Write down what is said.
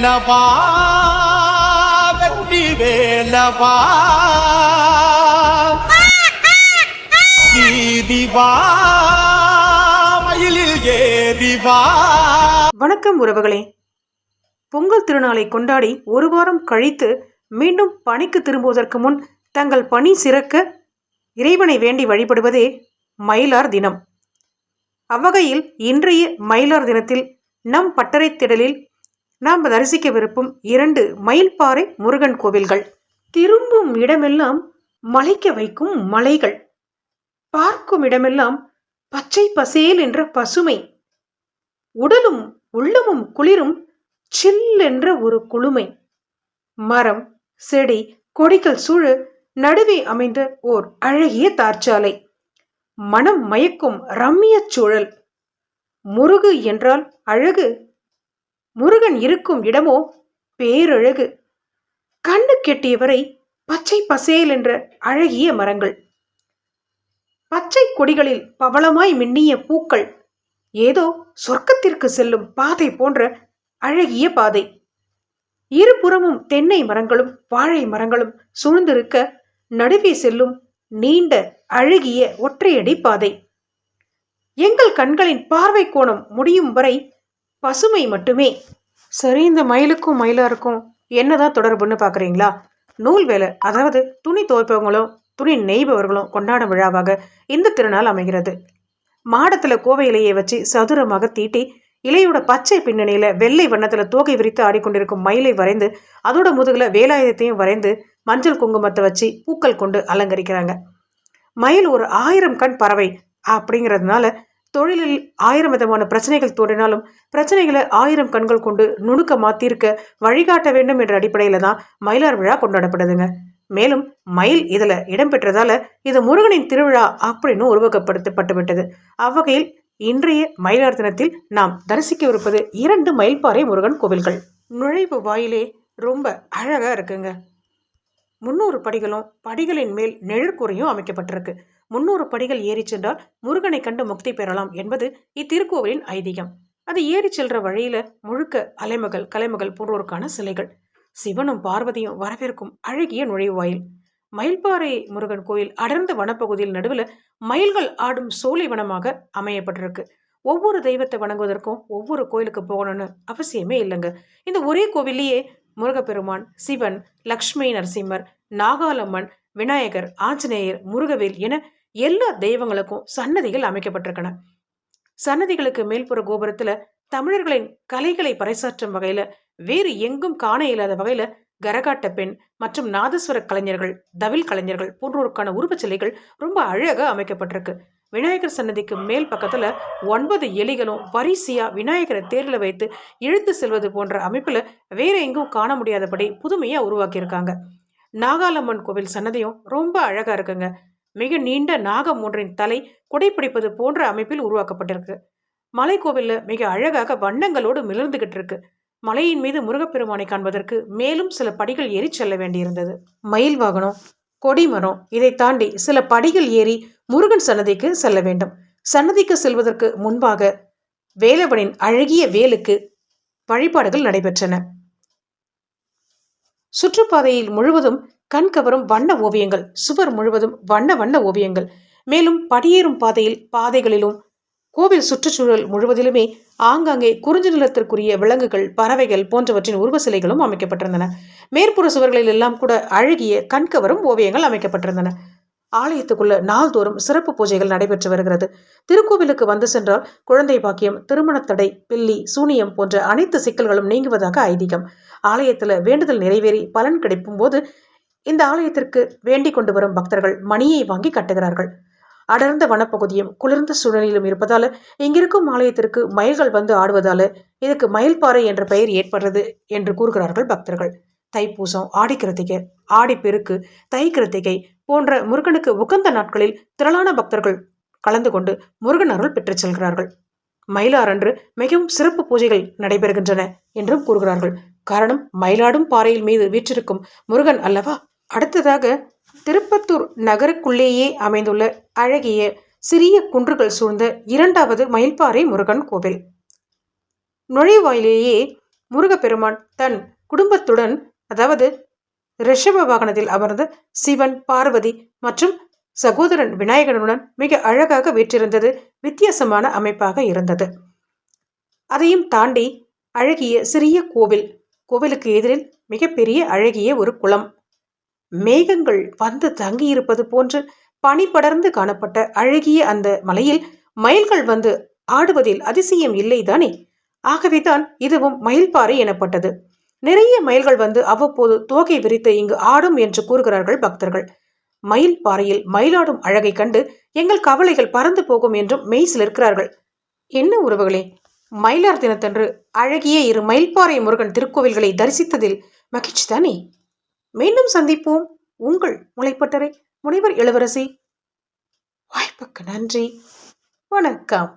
வேலவா வெற்றி வேலவா தீதிவா மயிலில் ஏறிவா. வணக்கம் உறவுகளே. பொங்கல் திருநாளை கொண்டாடி ஒரு வாரம் கழித்து மீண்டும் பணிக்கு திரும்புவதற்கு முன் தங்கள் பணி சிறக்க இறைவனை வேண்டி வழிபடுவதே மயிலார் தினம். அவ்வகையில் இன்றைய மயிலார் தினத்தில் நம் பட்டறை திடலில் நாம் தரிசிக்கவிருக்கும் 2 மயில்பாறை முருகன் கோவில்கள். திரும்பும் இடமெல்லாம் மலைக்க வைக்கும் மலைகள், பார்க்கும் இடமெல்லாம் பச்சை பசேல் என்ற பசுமை, உடலும் உள்ளமும் குளிரும் சில் என்ற ஒரு குளுமை, மரம் செடி கொடிகள் சூழ நடுவே அமைந்த ஓர் அழகிய தார்ச்சாலை, மனம் மயக்கும் ரம்மிய சூழல். முருகு என்றால் அழகு, முருகன் இருக்கும் இடமோ பேரழகு. கண்ணு கெட்டியவரை பச்சை பசேல் என்ற அழகிய மரங்கள், பச்சை கொடிகளில் பவளமாய் மின்னிய பூக்கள், ஏதோ சொர்க்கத்திற்கு செல்லும் பாதை போன்ற அழகிய பாதை. இருபுறமும் தென்னை மரங்களும் வாழை மரங்களும் சூழ்ந்திருக்க நடுவே செல்லும் நீண்ட அழகிய ஒற்றையடி பாதை. எங்கள் கண்களின் பார்வை கோணம் முடியும் வரை பசுமை மட்டுமே. சரி, இந்த மயிலுக்கும் மயிலாருக்கும் என்னதான் தொடர்புன்னு பார்க்குறீங்களா? நூல் வேலை, அதாவது துணி துவைப்பவங்களும் துணி நெய்பவர்களும் கொண்டாடும் விழாவாக இந்த திருநாள் அமைகிறது. மாடத்தில் கோவை இலையை வச்சு சதுரமாக தீட்டி இலையோட பச்சை பின்னணியில் வெள்ளை வண்ணத்தில் தோகை விரித்து ஆடிக்கொண்டிருக்கும் மயிலை வரைந்து அதோட முதுகில் வேலாயுதத்தையும் வரைந்து மஞ்சள் குங்குமத்தை வச்சு பூக்கள் கொண்டு அலங்கரிக்கிறாங்க. மயில் ஒரு 1000 கண் பறவை அப்படிங்கிறதுனால தொழிலில் 1000 விதமான பிரச்சனைகள் தோன்றினாலும் பிரச்சனைகளை 1000 கண்கள் கொண்டு நுணுக்கமாக தீர்க்க வழிகாட்ட வேண்டும் என்ற அடிப்படையில் தான் மயிலார் விழா கொண்டாடப்படுதுங்க. மேலும் மயில் இதில் இடம்பெற்றதால இது முருகனின் திருவிழா அப்படின்னு உருவகப்படுத்தப்பட்டு விட்டது. அவ்வகையில் இன்றைய மயிலார் தினத்தில் நாம் தரிசிக்கவிருப்பது 2 மயில்பாறை முருகன் கோவில்கள். நுழைவு வாயிலே ரொம்ப அழகா இருக்குங்க. 300 படிகளும் படிகளின் மேல் நிழற்குறையும் அமைக்கப்பட்டிருக்கு. 300 படிகள் ஏறி சென்றால் முருகனை கண்டு முக்தி பெறலாம் என்பது இத்திருக்கோவிலின் ஐதீகம். அது ஏறி செல்ற வழியில முழுக்க அலைமகள் கலைமகள் போன்றோருக்கான சிலைகள், சிவனும் பார்வதியும் வரவேற்கும் அழகிய நுழைவு வாயில். மயில்பாறை முருகன் கோயில் அடர்ந்த வனப்பகுதியில் நடுவில் மயில்கள் ஆடும் சோலை வனமாக அமையப்பட்டிருக்கு. ஒவ்வொரு தெய்வத்தை வணங்குவதற்கும் ஒவ்வொரு கோயிலுக்கு போகணும்னு அவசியமே இல்லைங்க. இந்த ஒரே கோவிலேயே முருகப்பெருமான், சிவன், லக்ஷ்மி நரசிம்மர், நாகாலம்மன், விநாயகர், ஆஞ்சநேயர், முருகவேல் என எல்லா தெய்வங்களுக்கும் சன்னதிகள் அமைக்கப்பட்டிருக்கன. சன்னதிகளுக்கு மேல்புற கோபுரத்துல தமிழர்களின் கலைகளை பறைசாற்றும் வகையில வேறு எங்கும் காண இயலாத வகையில கரகாட்ட பெண் மற்றும் நாதஸ்வர கலைஞர்கள், தவில் கலைஞர்கள் போன்றோருக்கான உருவச்சிலைகள் ரொம்ப அழகா அமைக்கப்பட்டிருக்கு. விநாயகர் சன்னதிக்கு மேல் பக்கத்துல 9 எலிகளும் வரிசையா விநாயகரை தேர்ல வைத்து இழுத்து செல்வது போன்ற அமைப்புல வேற எங்கும் காண முடியாதபடி புதுமையா உருவாக்கியிருக்காங்க. நாகாலம்மன் கோவில் சன்னதியும் ரொம்ப அழகா இருக்குங்க. மிக நீண்ட நாகம் ஒன்றின் தலை குடைப்பிடிப்பது போன்ற அமைப்பில் உருவாக்கப்பட்டிருக்கு. மலை கோவில்ல மிக அழகாக வண்ணங்களோடு மிளர்ந்துகிட்டு இருக்கு. மலையின் மீது முருகப்பெருமானை காண்பதற்கு மேலும் சில படிகள் ஏறி செல்ல வேண்டியிருந்தது. மயில் வாகனம், கொடிமரம், இதை தாண்டி சில படிகள் ஏறி முருகன் சன்னதிக்கு செல்ல வேண்டும். சன்னதிக்கு செல்வதற்கு முன்பாக வேலவனின் அழகிய வேலுக்கு வழிபாடுகள் நடைபெற்றன. சுற்றுப்பாதையில் முழுவதும் கண்கவரும் வண்ண ஓவியங்கள், சுவர் முழுவதும் வண்ண வண்ண ஓவியங்கள். மேலும் படியேறும் பாதைகளிலும் கோவில் சுற்றுச்சூழல் முழுவதிலுமே ஆங்காங்கே குறிஞ்சி நிலத்திற்குரிய விலங்குகள், பறவைகள் போன்றவற்றின் உருவ சிலைகளும் அமைக்கப்பட்டிருந்தன. மேற்புற சுவர்களில் எல்லாம் கூட அழகிய கண்கவரும் ஓவியங்கள் அமைக்கப்பட்டிருந்தன. ஆலயத்துக்குள்ள நாள்தோறும் சிறப்பு பூஜைகள் நடைபெற்று வருகிறது. திருக்கோவிலுக்கு வந்து சென்றால் குழந்தை பாக்கியம், திருமணத்தடை, பில்லி, சூனியம் போன்ற அனைத்து சிக்கல்களும் நீங்குவதாக ஐதீகம். ஆலயத்துல வேண்டுதல் நிறைவேறி பலன் கிடைக்கும் போது இந்த ஆலயத்திற்கு வேண்டிக் கொண்டு வரும் பக்தர்கள் மணியை வாங்கி கட்டுகிறார்கள். அடர்ந்த வனப்பகுதியும் குளிர்ந்த சூழலிலும் இருப்பதால இங்கிருக்கும் ஆலயத்திற்கு மயில்கள் வந்து ஆடுவதால இதுக்கு மயில்பாறை என்ற பெயர் ஏற்படுறது என்று கூறுகிறார்கள் பக்தர்கள். தைப்பூசம், ஆடிக்கிருத்திகை, ஆடிப்பெருக்கு, தை கிருத்திகை போன்ற முருகனுக்கு உகந்த நாட்களில் திரளான பக்தர்கள் கலந்து கொண்டு முருகன் அருள் பெற்றுச் செல்கிறார்கள். மயிலார் அன்று மிகவும் சிறப்பு பூஜைகள் நடைபெறுகின்றன என்றும் கூறுகிறார்கள். காரணம், மயிலாடும் பாறையில் மீது வீற்றிருக்கும் முருகன் அல்லவா. அடுத்ததாக திருப்பத்தூர் நகருக்குள்ளேயே அமைந்துள்ள அழகிய சிறிய குன்றுகள் சூழ்ந்த 2வது மயில்பாறை முருகன் கோவில். நுழைவாயிலேயே முருகப்பெருமான் தன் குடும்பத்துடன், அதாவது ரிஷப வாகனத்தில் அமர்ந்து சிவன், பார்வதி மற்றும் சகோதரன் விநாயகனுடன் மிக அழகாக வீற்றிருந்தது வித்தியாசமான அமைப்பாக இருந்தது. அதையும் தாண்டி அழகிய சிறிய கோவில், கோவிலுக்கு எதிரில் மிகப்பெரிய அழகிய ஒரு குளம், மேகங்கள் வந்து தங்கியிருப்பது போன்று பனி படர்ந்து காணப்பட்ட அழகிய அந்த மலையில் மயில்கள் வந்து ஆடுவதில் அதிசயம் இல்லைதானே. ஆகவேதான் இதுவும் மயில்பாறை எனப்பட்டது. நிறைய மயில்கள் வந்து அவ்வப்போது தோகை விரித்து இங்கு ஆடும் என்று கூறுகிறார்கள் பக்தர்கள். மயில் பாறையில் மயிலாடும் அழகை கண்டு எங்கள் கவலைகள் பறந்து போகும் என்றும் மெய்சில் இருக்கிறார்கள். என்ன உறவுகளே, மயிலார் தினத்தன்று அழகிய இரு மயில்பாறை முருகன் திருக்கோவில்களை தரிசித்ததில் மகிழ்ச்சி தானே. மீண்டும் சந்திப்போம். உங்கள் முளைப்பட்டறை முனைவர் இளவரசி. வாய்ப்புக்கு நன்றி. வணக்கம்.